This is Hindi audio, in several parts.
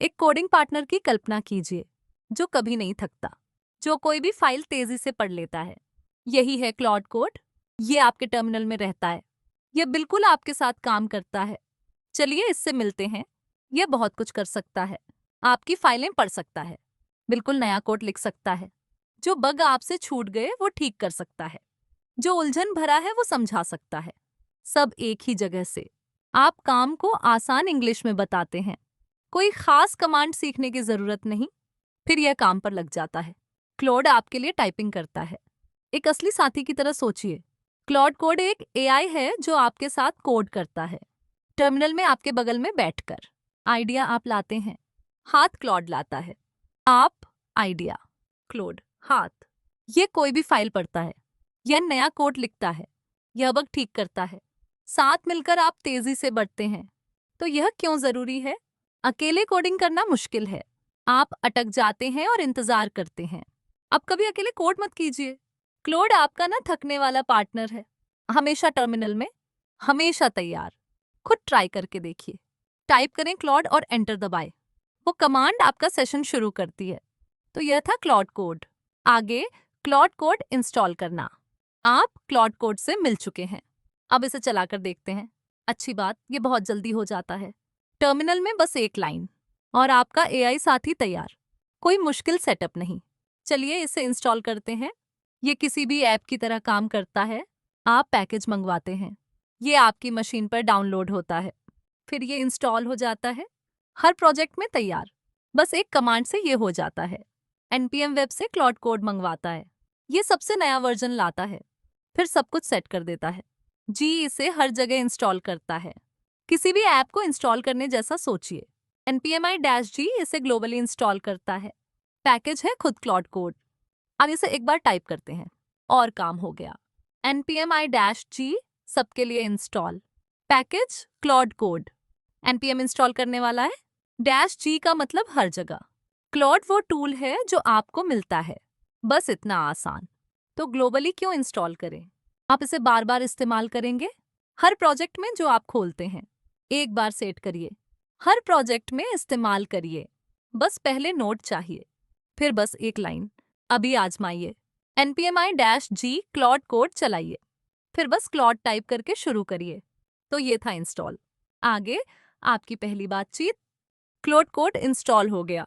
एक कोडिंग पार्टनर की कल्पना कीजिए जो कभी नहीं थकता, जो कोई भी फाइल तेजी से पढ़ लेता है। यही है क्लॉड कोड। ये आपके टर्मिनल में रहता है। यह बिल्कुल आपके साथ काम करता है। चलिए इससे मिलते हैं। यह बहुत कुछ कर सकता है। आपकी फाइलें पढ़ सकता है, बिल्कुल नया कोड लिख सकता है, जो बग आपसे छूट गए वो ठीक कर सकता है, जो उलझन भरा है वो समझा सकता है। सब एक ही जगह से। आप काम को आसान इंग्लिश में बताते हैं। कोई खास कमांड सीखने की जरूरत नहीं, फिर यह काम पर लग जाता है। क्लॉड आपके लिए टाइपिंग करता है। एक असली साथी की तरह सोचिए। क्लॉड कोड एक एआई है जो आपके साथ कोड करता है, टर्मिनल में आपके बगल में बैठकर। आइडिया आप लाते हैं, हाथ क्लॉड लाता है। आप आइडिया, क्लॉड हाथ। ये कोई भी फाइल पढ़ता है, यह नया कोड लिखता है, यह बग ठीक करता है। साथ मिलकर आप तेजी से बढ़ते हैं। तो यह क्यों जरूरी है? अकेले कोडिंग करना मुश्किल है। आप अटक जाते हैं और इंतजार करते हैं। अब कभी अकेले कोड मत कीजिए। क्लोड आपका ना थकने वाला पार्टनर है। हमेशा टर्मिनल में, हमेशा तैयार। खुद ट्राई करके देखिए। टाइप करें क्लॉड और एंटर दबाएं। वो कमांड आपका सेशन शुरू करती है। तो यह था क्लॉड कोड। आगे क्लॉड कोड इंस्टॉल करना। आप क्लॉड कोड से मिल चुके हैं। अब इसे चलाकर देखते हैं। अच्छी बात, ये बहुत जल्दी हो जाता है। टर्मिनल में बस एक लाइन और आपका एआई साथी तैयार। कोई मुश्किल सेटअप नहीं। चलिए इसे इंस्टॉल करते हैं। ये किसी भी ऐप की तरह काम करता है। आप पैकेज मंगवाते हैं, ये आपकी मशीन पर डाउनलोड होता है, फिर ये इंस्टॉल हो जाता है। हर प्रोजेक्ट में तैयार। बस एक कमांड से ये हो जाता है। एनपीएम वेब से क्लॉड कोड मंगवाता है, ये सबसे नया वर्जन लाता है, फिर सब कुछ सेट कर देता है। जी इसे हर जगह इंस्टॉल करता है। किसी भी ऐप को इंस्टॉल करने जैसा सोचिए। npmi-g इसे ग्लोबली इंस्टॉल करता है। पैकेज है खुद क्लॉड कोड। अब इसे एक बार टाइप करते हैं और काम हो गया। npmi-g सबके लिए install. Package Claude code. npm install करने वाला है। -g का मतलब हर जगह। क्लॉड वो टूल है जो आपको मिलता है। बस इतना आसान। तो ग्लोबली क्यों इंस्टॉल करें? आप इसे बार बार इस्तेमाल करेंगे। हर प्रोजेक्ट में जो आप खोलते हैं, एक बार सेट करिए। हर प्रोजेक्ट में इस्तेमाल करिए। बस पहले नोट चाहिए, फिर बस एक लाइन। अभी आजमाइए। npmi-g क्लॉड कोड चलाइए, फिर बस क्लॉड टाइप करके शुरू करिए। तो ये था इंस्टॉल। आगे आपकी पहली बातचीत। क्लॉड कोड इंस्टॉल हो गया।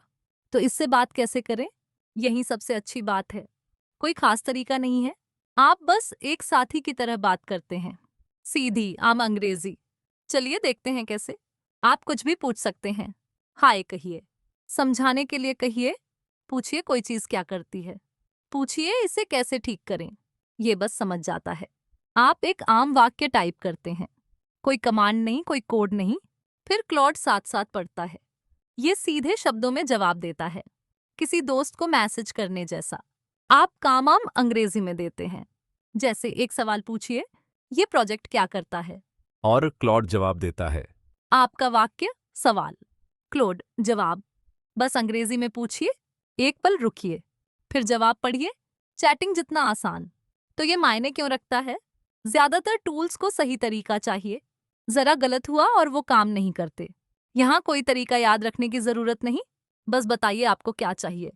तो इससे बात कैसे करें? यही सबसे अच्छी बात है। कोई खास तरीका नहीं है। आप बस एक साथी की तरह बात करते हैं, सीधी आम अंग्रेजी। चलिए देखते हैं कैसे। आप कुछ भी पूछ सकते हैं। हाय कहिए, समझाने के लिए कहिए, पूछिए कोई चीज क्या करती है, पूछिए इसे कैसे ठीक करें। ये बस समझ जाता है। आप एक आम वाक्य टाइप करते हैं, कोई कमांड नहीं, कोई कोड नहीं। फिर क्लॉड साथ साथ पढ़ता है। ये सीधे शब्दों में जवाब देता है, किसी दोस्त को मैसेज करने जैसा। आप काम आम अंग्रेजी में देते हैं। जैसे एक सवाल पूछिए, ये प्रोजेक्ट क्या करता है? और क्लॉड जवाब देता है। आपका वाक्य सवाल, क्लॉड जवाब। बस अंग्रेजी में पूछिए, एक पल रुकिए, फिर जवाब पढ़िए। चैटिंग जितना आसान। तो ये मायने क्यों रखता है? ज्यादातर टूल्स को सही तरीका चाहिए। जरा गलत हुआ और वो काम नहीं करते। यहाँ कोई तरीका याद रखने की जरूरत नहीं। बस बताइए आपको क्या चाहिए।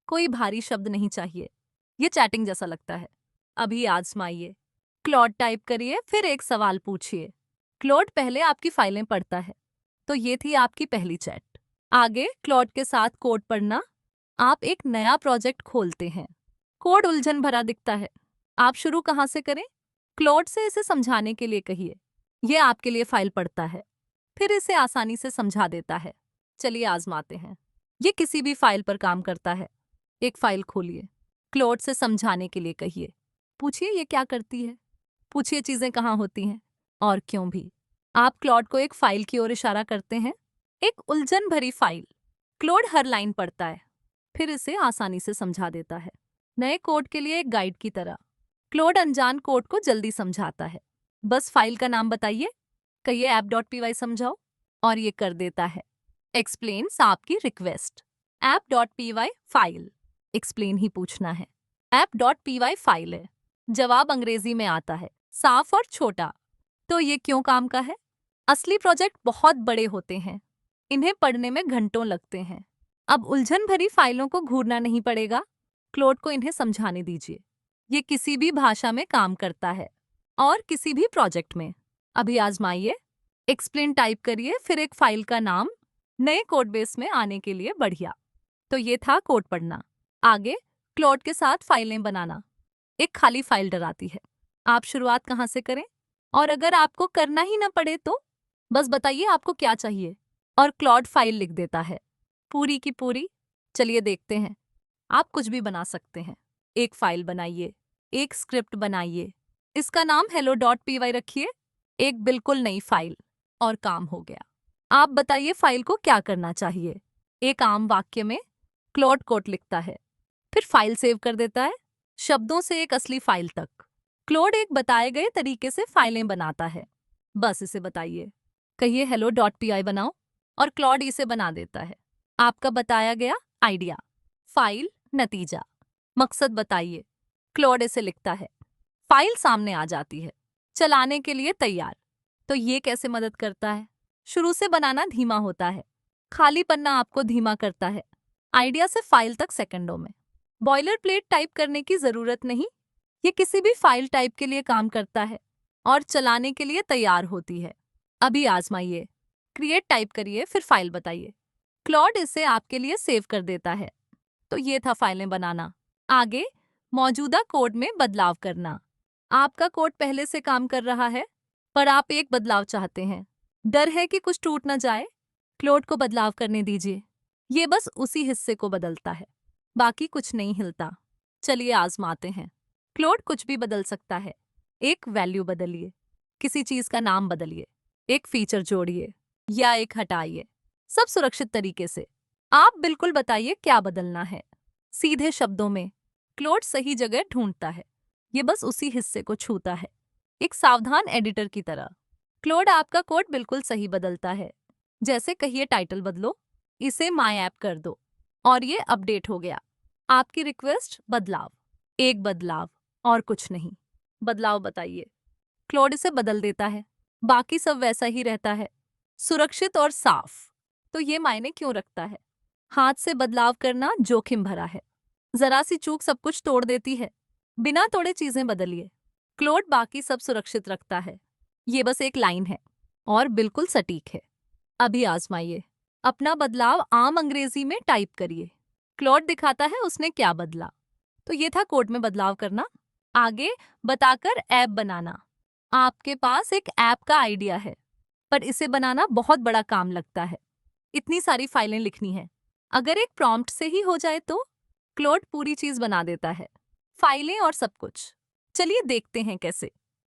कोई भारी शब्द नहीं चाहिए। ये चैटिंग जैसा लगता है। अभी आजमाइए। क्लॉड टाइप करिए, फिर एक सवाल पूछिए। क्लॉड पहले आपकी फाइलें पढ़ता है। तो ये थी आपकी पहली चैट। आगे क्लॉड के साथ कोड पढ़ना। आप एक नया प्रोजेक्ट खोलते हैं। कोड उलझन भरा दिखता है। आप शुरू कहाँ से करें? क्लॉड से इसे समझाने के लिए कहिए। यह आपके लिए फाइल पढ़ता है, फिर इसे आसानी से समझा देता है। चलिए आजमाते हैं। ये किसी भी फाइल पर काम करता है। एक फाइल खोलिए, क्लॉड से समझाने के लिए कहिए। पूछिए ये क्या करती है, पूछिए चीजें कहाँ होती हैं और क्यों भी। आप क्लॉड को एक फाइल की ओर इशारा करते हैं, एक उलझन भरी फाइल। क्लॉड हर लाइन पढ़ता है, फिर इसे आसानी से समझा देता है, नए कोड के लिए एक गाइड की तरह। क्लॉड अनजान कोड को जल्दी समझाता है। बस फाइल का नाम बताइए, कहिए app.py समझाओ, और ये कर देता है। एक्सप्लेन्स आपकी रिक्वेस्ट। app.py फाइल, एक्सप्लेन ही पूछना है। app.py फाइल है। जवाब अंग्रेजी में आता है, साफ और छोटा। तो ये क्यों काम का है? असली प्रोजेक्ट बहुत बड़े होते हैं। इन्हें पढ़ने में घंटों लगते हैं। अब उलझन भरी फाइलों को घूरना नहीं पड़ेगा। क्लोड को इन्हें समझाने दीजिए। ये किसी भी भाषा में काम करता है और किसी भी प्रोजेक्ट में। अभी आजमाइए। एक्सप्लेन टाइप करिए, फिर एक फाइल का नाम। नए कोड बेस में आने के लिए बढ़िया। तो ये था कोड पढ़ना। आगे क्लोड के साथ फाइलें बनाना। एक खाली फाइल डराती है। आप शुरुआत कहाँ से करें? और अगर आपको करना ही ना पड़े तो बस बताइए आपको क्या चाहिए और क्लॉड फाइल लिख देता है, पूरी की पूरी। चलिए देखते हैं। आप कुछ भी बना सकते हैं। एक फाइल बनाइए, एक स्क्रिप्ट बनाइए, इसका नाम hello.py रखिए। एक बिल्कुल नई फाइल और काम हो गया। आप बताइए फाइल को क्या करना चाहिए। एक आम वाक्य में क्लॉड कोड लिखता है, फिर फाइल सेव कर देता है, शब्दों से एक असली फाइल तक। क्लोड एक बताए गए तरीके से फाइलें बनाता है। बस इसे बताइए, कहिए hello.py बनाओ और क्लॉड इसे बना देता है। आपका बताया गया आइडिया, फाइल, नतीजा, मकसद बताइए। क्लॉड इसे लिखता है, फाइल सामने आ जाती है, चलाने के लिए तैयार। तो ये कैसे मदद करता है? शुरू से बनाना धीमा होता है, खाली पन्ना आपको धीमा करता है, आइडिया से फाइल तक सेकंडों में। बॉयलर प्लेट टाइप करने की जरूरत नहीं। ये किसी भी फाइल टाइप के लिए काम करता है और चलाने के लिए तैयार होती है। अभी आजमाइए। क्रिएट टाइप करिए, फिर फाइल बताइए। क्लॉड इसे आपके लिए सेव कर देता है। तो ये था फाइलें बनाना। आगे मौजूदा कोड में बदलाव करना। आपका कोड पहले से काम कर रहा है, पर आप एक बदलाव चाहते हैं। डर है कि कुछ टूट ना जाए। क्लॉड को बदलाव करने दीजिए। ये बस उसी हिस्से को बदलता है, बाकी कुछ नहीं हिलता। चलिए आजमाते हैं। क्लॉड कुछ भी बदल सकता है। एक वैल्यू बदलिए, किसी चीज का नाम बदलिए, एक फीचर जोड़िए या एक हटाइए, सब सुरक्षित तरीके से। आप बिल्कुल बताइए क्या बदलना है। सीधे शब्दों में क्लॉड सही जगह ढूंढता है, ये बस उसी हिस्से को छूता है, एक सावधान एडिटर की तरह। क्लॉड आपका कोड बिल्कुल सही बदलता है। जैसे कहिए टाइटल बदलो, इसे माय ऐप कर दो, और ये अपडेट हो गया। आपकी रिक्वेस्ट बदलाव, एक बदलाव और कुछ नहीं। बदलाव बताइए। क्लॉड इसे बदल देता है, बाकी सब वैसा ही रहता है, सुरक्षित और साफ। तो ये मायने क्यों रखता है? हाथ से बदलाव करना जोखिम भरा है, जरा सी चूक सब कुछ तोड़ देती है। बिना तोड़े चीजें बदलिए। क्लॉड बाकी सब सुरक्षित रखता है। ये बस एक लाइन है और बिल्कुल सटीक है। अभी आजमाइए। अपना बदलाव आम अंग्रेजी में टाइप करिए। क्लॉड दिखाता है उसने क्या बदला। तो ये था कोड में बदलाव करना। आगे बताकर ऐप बनाना। आपके पास एक ऐप का आइडिया है, पर इसे बनाना बहुत बड़ा काम लगता है। इतनी सारी फाइलें लिखनी है। अगर एक प्रॉम्प्ट से ही हो जाए तो क्लॉड पूरी चीज बना देता है, फाइलें और सब कुछ। चलिए देखते हैं कैसे।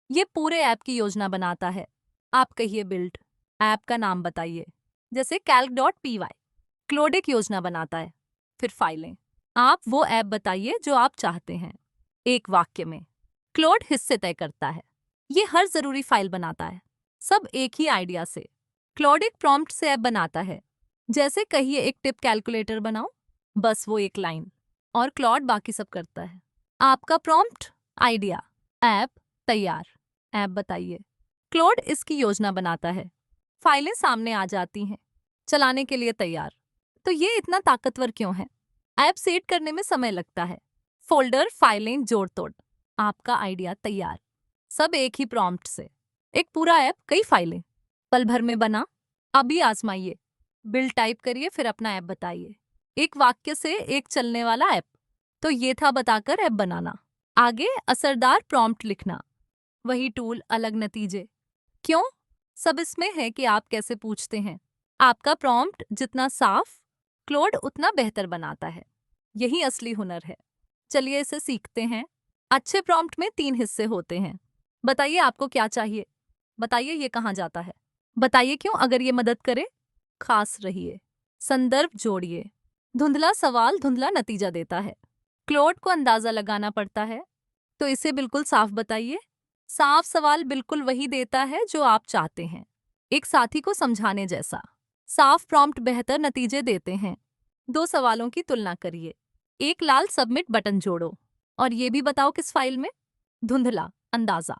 ये पूरे ऐप की योजना बनाता है। आप कहिए बिल्ड, ऐप का नाम बताइए, जैसे calc.py। क्लॉड एक योजना बनाता है, फिर फाइलें। आप वो ऐप बताइए जो आप चाहते हैं, एक वाक्य में। क्लॉड हिस्से तय करता है, ये हर जरूरी फाइल बनाता है, सब एक ही आइडिया से। क्लॉड एक प्रॉम्प्ट से ऐप बनाता है, जैसे कहिए एक टिप कैलकुलेटर बनाओ, बस वो एक लाइन, और क्लॉड बाकी सब करता है। आपका प्रॉम्प्ट, आइडिया, ऐप तैयार। ऐप बताइए। क्लॉड इसकी योजना बनाता है, फाइलें सामने आ जाती हैं, चलाने के लिए तैयार। तो ये इतना ताकतवर क्यों है? ऐप सेट करने में समय लगता है, फोल्डर, फाइलें, जोड़ तोड़। आपका आइडिया तैयार, सब एक ही प्रॉम्प्ट से। एक पूरा ऐप, कई फाइलें, पल भर में बना। अभी आजमाइए। बिल्ड टाइप करिए, फिर अपना ऐप बताइए। एक वाक्य से एक चलने वाला ऐप। तो ये था बताकर ऐप बनाना। आगे असरदार प्रॉम्प्ट लिखना, वही टूल, अलग नतीजे। क्यों? सब इसमें है कि आप कैसे पूछते हैं। आपका प्रॉम्प्ट जितना साफ, क्लॉड उतना बेहतर बनाता है। यही असली हुनर है। चलिए इसे सीखते हैं। अच्छे प्रॉम्प्ट में 3 हिस्से होते हैं। बताइए आपको क्या चाहिए, बताइए ये कहाँ जाता है, बताइए क्यों अगर ये मदद करे। खास रहिए, संदर्भ जोड़िए। धुंधला सवाल धुंधला नतीजा देता है। क्लॉड को अंदाजा लगाना पड़ता है, तो इसे बिल्कुल साफ बताइए। साफ सवाल बिल्कुल वही देता है जो आप चाहते हैं, एक साथी को समझाने जैसा। साफ प्रॉम्प्ट बेहतर नतीजे देते हैं। 2 सवालों की तुलना करिए। एक लाल सबमिट बटन जोड़ो, और ये भी बताओ किस फाइल में। धुंधला, अंदाजा।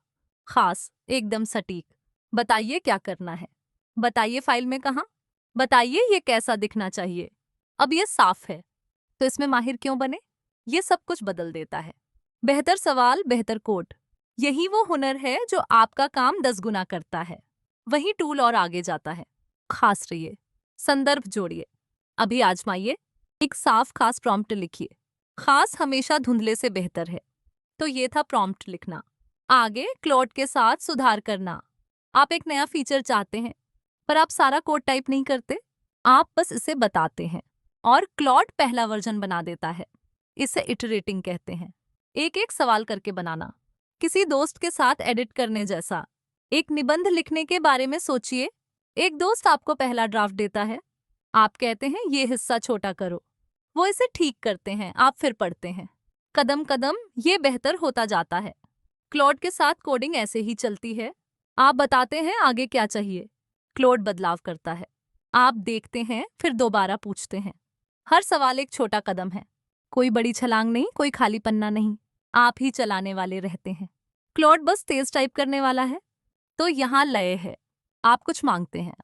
खास, एकदम सटीक। बताइए क्या करना है, बताइए फाइल में कहाँ। बताइए ये कैसा दिखना चाहिए। अब ये साफ है, तो इसमें माहिर क्यों बने? ये सब कुछ बदल देता है। बेहतर सवाल, बेहतर कोड। यही वो हुनर है जो आपका काम 10 गुना करता है। वही टूल और आगे जाता है। खास रहिए। संदर्भ जोड़िए। अभी आजमाइए। एक साफ खास प्रॉम्प्ट लिखिए। खास हमेशा धुंधले से बेहतर है। तो ये था प्रॉम्प्ट लिखना। आगे क्लॉड के साथ सुधार करना। आप एक नया फीचर चाहते हैं, पर आप सारा कोड टाइप नहीं करते। आप बस इसे बताते हैं और क्लॉड पहला वर्जन बना देता है। इसे इटरेटिंग कहते हैं। एक एक सवाल करके बनाना, किसी दोस्त के साथ एडिट करने जैसा। एक निबंध लिखने के बारे में सोचिए। एक दोस्त आपको पहला ड्राफ्ट देता है। आप कहते हैं ये हिस्सा छोटा करो। वो इसे ठीक करते हैं, आप फिर पढ़ते हैं। कदम कदम ये बेहतर होता जाता है। क्लॉड के साथ कोडिंग ऐसे ही चलती है। आप बताते हैं आगे क्या चाहिए, क्लॉड बदलाव करता है। आप देखते हैं फिर दोबारा पूछते हैं। हर सवाल एक छोटा कदम है। कोई बड़ी छलांग नहीं, कोई खाली पन्ना नहीं। आप ही चलाने वाले रहते हैं। क्लॉड बस तेज टाइप करने वाला है। तो यहाँ लय है। आप कुछ मांगते हैं,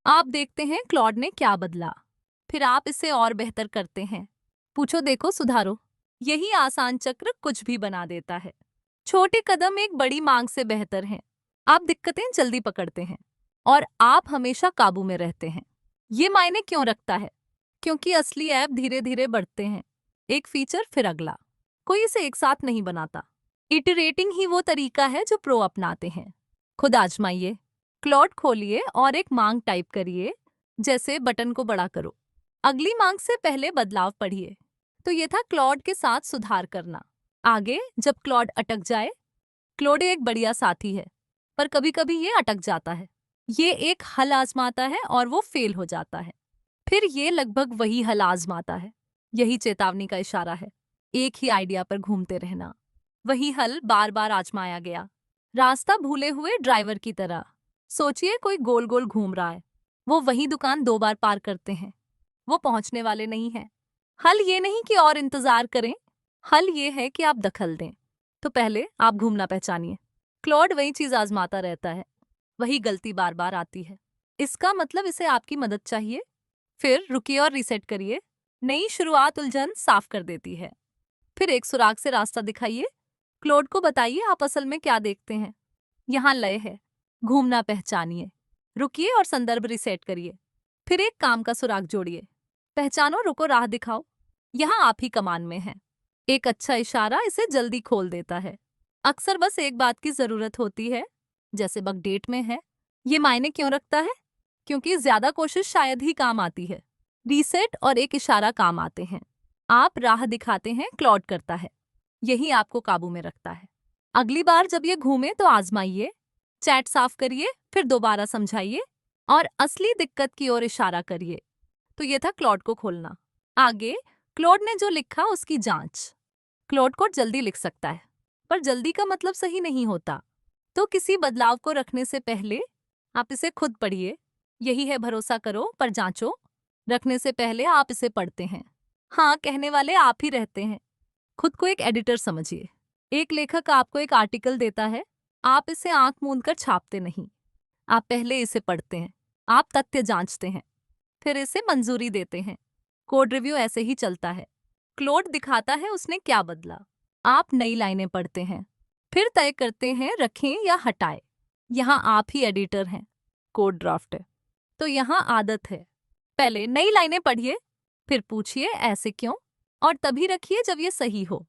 आप देखते हैं क्लॉड ने क्या बदला, फिर आप इसे और बेहतर करते हैं। पूछो, देखो, सुधारो। यही आसान चक्र कुछ भी बना देता है। छोटे कदम एक बड़ी मांग से बेहतर हैं। आप दिक्कतें जल्दी पकड़ते हैं और आप हमेशा काबू में रहते हैं। ये मायने क्यों रखता है? क्योंकि असली ऐप धीरे धीरे बढ़ते हैं। एक फीचर फिर अगला। कोई इसे एक साथ नहीं बनाता। इटरेटिंग ही वो तरीका है जो प्रो अपनाते हैं। खुद आजमाइए। क्लॉड खोलिए और एक मांग टाइप करिए, जैसे बटन को बड़ा करो। अगली मांग से पहले बदलाव पढ़िए। तो ये था क्लॉड के साथ सुधार करना। आगे जब क्लॉड अटक जाए, क्लॉड एक बढ़िया साथी है, पर कभी कभी ये अटक जाता है। ये एक हल आजमाता है और वो फेल हो जाता है। फिर ये लगभग वही हल आजमाता है। यही चेतावनी का इशारा है। एक ही आइडिया पर घूमते रहना। वही हल बार बार आजमाया गया। रास्ता भूले हुए ड्राइवर की तरह। सोचिए कोई गोल गोल घूम रहा है। वो वही दुकान 2 बार पार करते हैं। वो पहुंचने वाले नहीं हैं। हल ये नहीं कि और इंतजार करें। हल ये है कि आप दखल दें। तो पहले आप घूमना पहचानिए। क्लॉड वही चीज आजमाता रहता है। वही गलती बार बार आती है। इसका मतलब इसे आपकी मदद चाहिए। फिर रुकिए और रीसेट करिए। नई शुरुआत उलझन साफ कर देती है। फिर एक सुराग से रास्ता दिखाइए। क्लॉड को बताइए आप असल में क्या देखते हैं। यहाँ लय है। घूमना पहचानिए। रुकिए और संदर्भ रिसेट करिए। फिर एक काम का सुराग जोड़िए। पहचानो, रुको, राह दिखाओ। यहाँ आप ही कमान में हैं। एक अच्छा इशारा इसे जल्दी खोल देता है। अक्सर बस एक बात की जरूरत होती है, जैसे बग डेट में है। ये मायने क्यों रखता है? क्योंकि ज्यादा कोशिश शायद ही काम आती है। रीसेट और एक इशारा काम आते हैं। आप राह दिखाते हैं, क्लॉड करता है। यही आपको काबू में रखता है। अगली बार जब ये घूमे तो आजमाइए। चैट साफ करिए, फिर दोबारा समझाइए और असली दिक्कत की ओर इशारा करिए। तो ये था क्लॉड को खोलना। आगे क्लॉड ने जो लिखा उसकी जांच। क्लॉड कोड जल्दी लिख सकता है, पर जल्दी का मतलब सही नहीं होता। तो किसी बदलाव को रखने से पहले आप इसे खुद पढ़िए। यही है भरोसा करो पर जांचो। रखने से पहले आप इसे पढ़ते हैं। हाँ, कहने वाले आप ही रहते हैं। खुद को एक एडिटर समझिए। एक लेखक आपको एक आर्टिकल देता है। आप इसे आंख मूंद कर छापते नहीं। आप पहले इसे पढ़ते हैं। आप तथ्य जांचते हैं, फिर इसे मंजूरी देते हैं। कोड रिव्यू ऐसे ही चलता है। क्लॉड दिखाता है उसने क्या बदला। आप नई लाइनें पढ़ते हैं, फिर तय करते हैं रखें या हटाएं। यहाँ आप ही एडिटर हैं। कोड ड्राफ्ट है, तो यहाँ आदत है। पहले नई लाइनें पढ़िए, फिर पूछिए ऐसे क्यों, और तभी रखिए जब ये सही हो।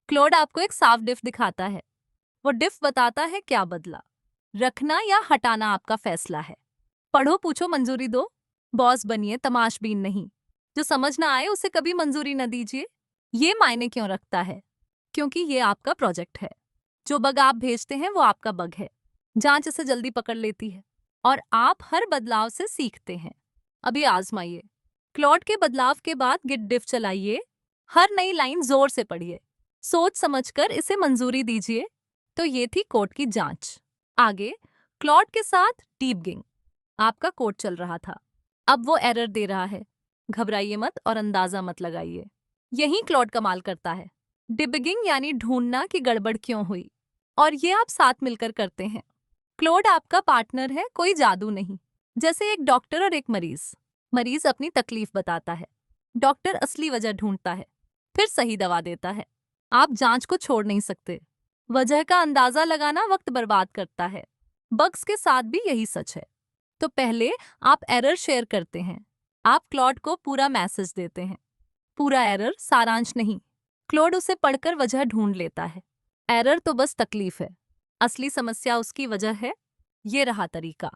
क्लॉड आपको एक साफ डिफ दिखाता है। वो डिफ बताता है क्या बदला। रखना या हटाना आपका फैसला है। पढ़ो, पूछो, मंजूरी दो। बॉस बनिए, तमाशबीन नहीं। जो समझ ना आए उसे कभी मंजूरी न दीजिए। ये मायने क्यों रखता है? क्योंकि ये आपका प्रोजेक्ट है। जो बग आप भेजते हैं वो आपका बग है। जांच इसे जल्दी पकड़ लेती है और आप हर बदलाव से सीखते हैं। अभी आजमाइए। क्लॉड के बदलाव के बाद गिट डिफ चलाइए। हर नई लाइन जोर से पढ़िए। सोच समझकर इसे मंजूरी दीजिए। तो ये थी कोड की जांच। आगे क्लॉड के साथ डीबगिंग। आपका कोड चल रहा था, अब वो एरर दे रहा है। घबराइए मत और अंदाजा मत लगाइए। यही क्लॉड कमाल करता है। डिबगिंग यानी ढूंढना कि गड़बड़ क्यों हुई, और ये आप साथ मिलकर करते हैं। क्लॉड आपका पार्टनर है, कोई जादू नहीं। जैसे एक डॉक्टर और एक मरीज। मरीज अपनी तकलीफ बताता है, डॉक्टर असली वजह ढूंढता है, फिर सही दवा देता है। आप जांच को छोड़ नहीं सकते। वजह का अंदाजा लगाना वक्त बर्बाद करता है। बग्स के साथ भी यही सच है। तो पहले आप एरर शेयर करते हैं। आप क्लॉड को पूरा मैसेज देते हैं, पूरा एरर, सारांश नहीं। क्लॉड उसे पढ़कर वजह ढूंढ लेता है। एरर तो बस तकलीफ है, असली समस्या उसकी वजह है। ये रहा तरीका।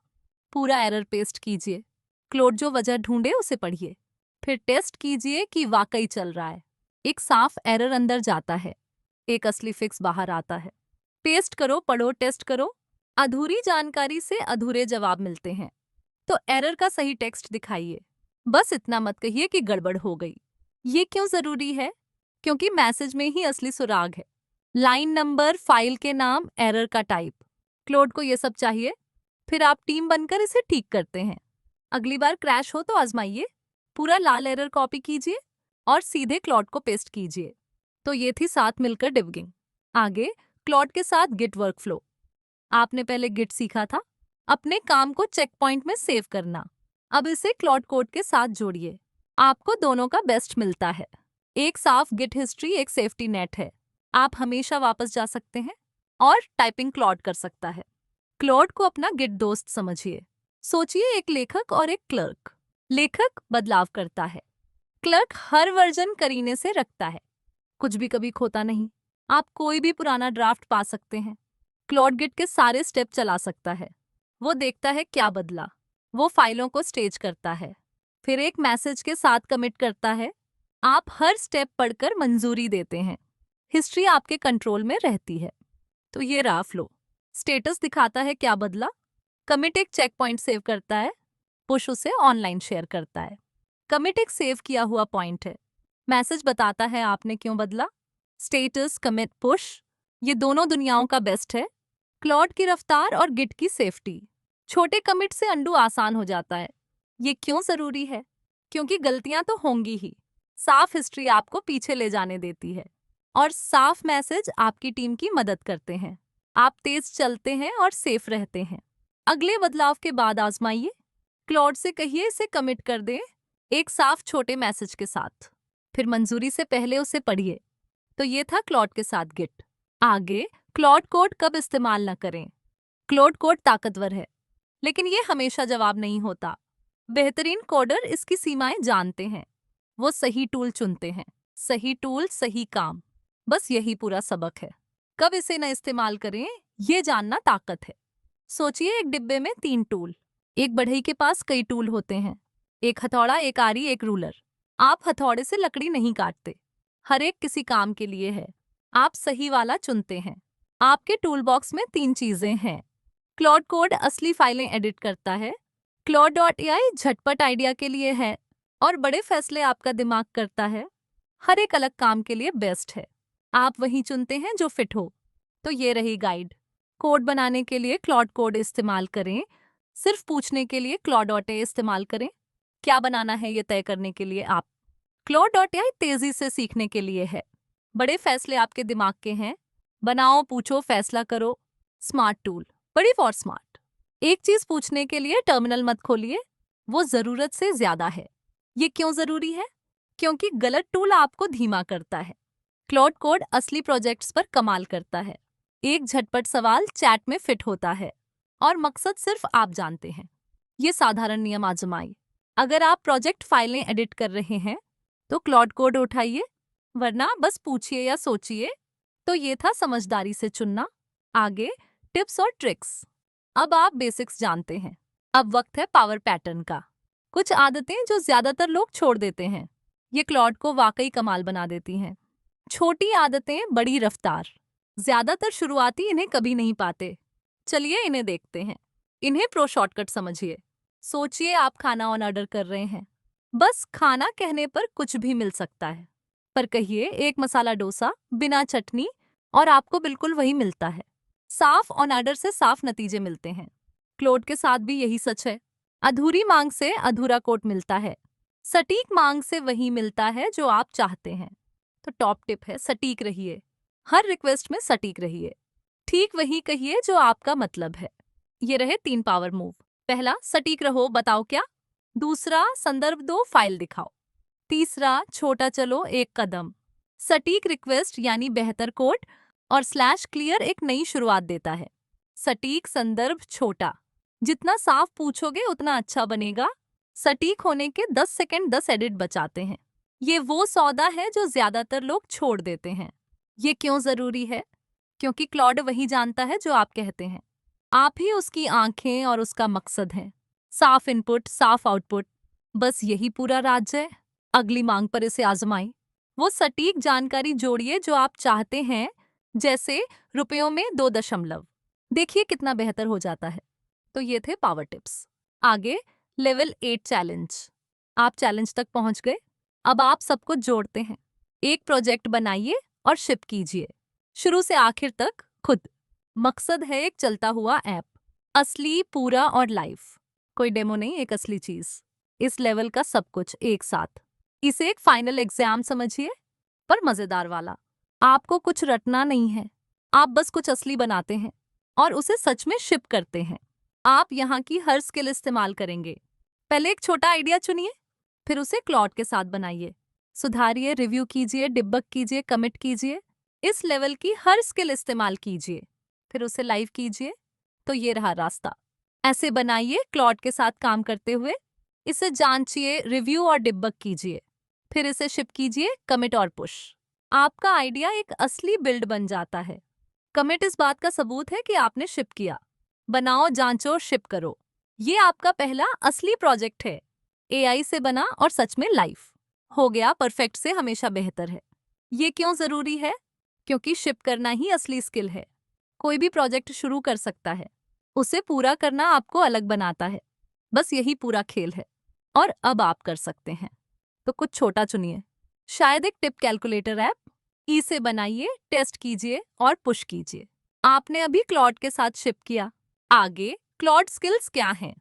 पूरा एरर पेस्ट कीजिए, क्लॉड जो वजह ढूंढे उसे पढ़िए, फिर टेस्ट कीजिए कि वाकई चल रहा है। एक साफ एरर अंदर जाता है, एक असली फिक्स बाहर आता है। पेस्ट करो, पढ़ो, टेस्ट करो। अधूरी जानकारी से अधूरे जवाब मिलते हैं। तो एरर का सही टेक्स्ट दिखाइए। बस इतना मत कहिए कि गड़बड़ हो गई। ये क्यों जरूरी है? क्योंकि मैसेज में ही असली सुराग है। लाइन नंबर, फाइल के नाम, एरर का टाइप। क्लॉड को ये सब चाहिए। फिर आप टीम बनकर इसे ठीक करते हैं। अगली बार क्रैश हो तो आजमाइए, पूरा लाल एरर कॉपी कीजिए और सीधे क्लॉड को पेस्ट कीजिए। तो ये थी साथ मिलकर डिबगिंग। आगे क्लॉड के साथ गिट वर्कफ्लो। आपने पहले गिट सीखा था, अपने काम को चेक पॉइंट में सेव करना। अब इसे क्लॉड कोड के साथ जोड़िए। आपको दोनों का बेस्ट मिलता है। एक साफ गिट हिस्ट्री, एक सेफ्टी नेट है। आप हमेशा वापस जा सकते हैं और टाइपिंग क्लॉड कर सकता है। क्लॉड को अपना गिट दोस्त समझिए। सोचिए, एक लेखक और एक क्लर्क। लेखक बदलाव करता है, क्लर्क हर वर्जन करीने से रखता है, कुछ भी कभी खोता नहीं। आप कोई भी पुराना ड्राफ्ट पा सकते हैं। क्लॉड गिट के सारे स्टेप चला सकता है। वो देखता है क्या बदला, वो फाइलों को स्टेज करता है, फिर एक मैसेज के साथ कमिट करता है। आप हर स्टेप पढ़कर मंजूरी देते हैं। हिस्ट्री आपके कंट्रोल में रहती है। तो ये रहा फ्लो। स्टेटस दिखाता है क्या बदला, कमिट एक चेक पॉइंट सेव करता है, पुश उसे ऑनलाइन शेयर करता है। कमिट एक सेव किया हुआ पॉइंट है, मैसेज बताता है आपने क्यों बदला। स्टेटस, कमिट, पुश, ये दोनों दुनियाओं का बेस्ट है। क्लॉड की रफ्तार और गिट की सेफ्टी। छोटे कमिट से अंडू आसान हो जाता है। ये क्यों जरूरी है? क्योंकि गलतियां तो होंगी ही। साफ हिस्ट्री आपको पीछे ले जाने देती है और साफ मैसेज आपकी टीम की मदद करते हैं। आप तेज चलते हैं और सेफ रहते हैं। अगले बदलाव के बाद आजमाइए। क्लॉड से कहिए इसे कमिट कर दे, एक साफ छोटे मैसेज के साथ। फिर मंजूरी से पहले उसे पढ़िए। तो ये था क्लॉड के साथ गिट। आगे क्लॉड कोड कब इस्तेमाल न करें। क्लॉड कोड ताकतवर है, लेकिन ये हमेशा जवाब नहीं होता। बेहतरीन कोडर इसकी सीमाएं जानते हैं। वो सही टूल चुनते हैं। सही टूल, सही काम, बस यही पूरा सबक है। कब इसे न इस्तेमाल करें, ये जानना ताकत है। सोचिए, एक डिब्बे में 3 टूल। एक बढ़ई के पास कई टूल होते हैं, एक हथौड़ा, एक आरी, एक रूलर। आप हथौड़े से लकड़ी नहीं काटते, हर एक किसी काम के लिए है। आप सही वाला चुनते हैं। आपके टूल बॉक्स में 3 चीजें हैं। क्लॉड कोड असली फाइलें एडिट करता है, claude.ai झटपट आइडिया के लिए है और बड़े फैसले आपका दिमाग करता है। हर एक अलग काम के लिए बेस्ट है। आप वही चुनते हैं जो फिट हो। तो ये रही गाइड। कोड बनाने के लिए क्लॉड कोड इस्तेमाल करें, सिर्फ पूछने के लिए claude.ai इस्तेमाल करें। क्या बनाना है ये तय करने के लिए आप। claude.ai तेजी से सीखने के लिए है। बड़े फैसले आपके दिमाग के हैं। बनाओ, पूछो, फैसला करो। स्मार्ट टूल, बड़ी फॉर स्मार्ट। एक चीज पूछने के लिए टर्मिनल मत खोलिए, वो जरूरत से ज्यादा है। ये क्यों जरूरी है? क्योंकि गलत टूल आपको धीमा करता है। क्लॉड कोड असली प्रोजेक्ट्स पर कमाल करता है। एक झटपट सवाल चैट में फिट होता है और मकसद सिर्फ आप जानते हैं। ये साधारण नियम आजमाइए। अगर आप प्रोजेक्ट फाइलें एडिट कर रहे हैं तो क्लॉड कोड उठाइए, वरना बस पूछिए या सोचिए। तो ये था समझदारी से चुनना। आगे टिप्स और ट्रिक्स। अब आप बेसिक्स जानते हैं, अब वक्त है पावर पैटर्न का। कुछ आदतें जो ज्यादातर लोग छोड़ देते हैं, ये क्लॉड को वाकई कमाल बना देती हैं। छोटी आदतें, बड़ी रफ्तार। ज्यादातर शुरुआती इन्हें कभी नहीं पाते। चलिए इन्हें देखते हैं। इन्हें प्रो शॉर्टकट समझिए। सोचिए, आप खाना ऑर्डर कर रहे हैं। बस खाना कहने पर कुछ भी मिल सकता है, पर कहिए एक मसाला डोसा बिना चटनी और आपको बिल्कुल वही मिलता है। साफ ऑन ऑर्डर से साफ नतीजे मिलते हैं। क्लॉड के साथ भी यही सच है। अधूरी मांग से अधूरा कोट मिलता है, सटीक मांग से वही मिलता है जो आप चाहते हैं। तो टॉप टिप है, सटीक रहिए। हर रिक्वेस्ट में सटीक रहिए। ठीक वही कहिए जो आपका मतलब है। ये रहे 3 पावर मूव। पहला, सटीक रहो, बताओ क्या। दूसरा, संदर्भ दो, फाइल दिखाओ। तीसरा, छोटा चलो एक कदम। सटीक रिक्वेस्ट यानी बेहतर कोड और स्लैश क्लियर एक नई शुरुआत देता है। सटीक संदर्भ छोटा, जितना साफ पूछोगे उतना अच्छा बनेगा। सटीक होने के 10 सेकंड 10 एडिट बचाते हैं। ये वो सौदा है जो ज्यादातर लोग छोड़ देते हैं। ये क्यों जरूरी है? क्योंकि क्लॉड वही जानता है जो आप कहते हैं। आप ही उसकी आंखें और उसका मकसद हैं। साफ इनपुट, साफ आउटपुट, बस यही पूरा राज है। अगली मांग पर इसे आजमाएं। वो सटीक जानकारी जोड़िए जो आप चाहते हैं, जैसे रुपयों में 2 दशमलव। देखिए कितना बेहतर हो जाता है। तो ये थे पावर टिप्स। आगे लेवल 8 चैलेंज। आप चैलेंज तक पहुंच गए। अब आप सब कुछ जोड़ते हैं। एक प्रोजेक्ट बनाइए और शिप कीजिए, शुरू से आखिर तक खुद। मकसद है एक चलता हुआ ऐप, असली, पूरा और लाइव। कोई डेमो नहीं, एक असली चीज। इस लेवल का सब कुछ एक साथ। इसे एक फाइनल एग्जाम समझिए, पर मजेदार वाला। आपको कुछ रटना नहीं है, आप बस कुछ असली बनाते हैं और उसे सच में शिप करते हैं। आप यहाँ की हर स्किल इस्तेमाल करेंगे। पहले एक छोटा आइडिया चुनिए, फिर उसे क्लॉड के साथ बनाइए। सुधारिए, रिव्यू कीजिए, डिबग कीजिए, कमिट कीजिए। इस लेवल की हर स्किल इस्तेमाल कीजिए, फिर उसे लाइव कीजिए। तो ये रहा रास्ता। ऐसे बनाइए क्लॉड के साथ काम करते हुए। इसे जांचिए, रिव्यू और डिबग कीजिए, फिर इसे शिप कीजिए, कमिट और पुश। आपका आइडिया एक असली बिल्ड बन जाता है। कमिट इस बात का सबूत है कि आपने शिप किया। बनाओ, जांचो, शिप करो। ये आपका पहला असली प्रोजेक्ट है। एआई से बना और सच में लाइव हो गया। परफेक्ट से हमेशा बेहतर है। ये क्यों जरूरी है? क्योंकि शिप करना ही असली स्किल है। कोई भी प्रोजेक्ट शुरू कर सकता है, उसे पूरा करना आपको अलग बनाता है। बस यही पूरा खेल है। और अब आप कर सकते हैं। तो कुछ छोटा चुनिए, शायद एक टिप कैलकुलेटर ऐप। ई से बनाइए, टेस्ट कीजिए और पुश कीजिए। आपने अभी क्लॉड के साथ शिप किया। आगे क्लॉड स्किल्स क्या हैं?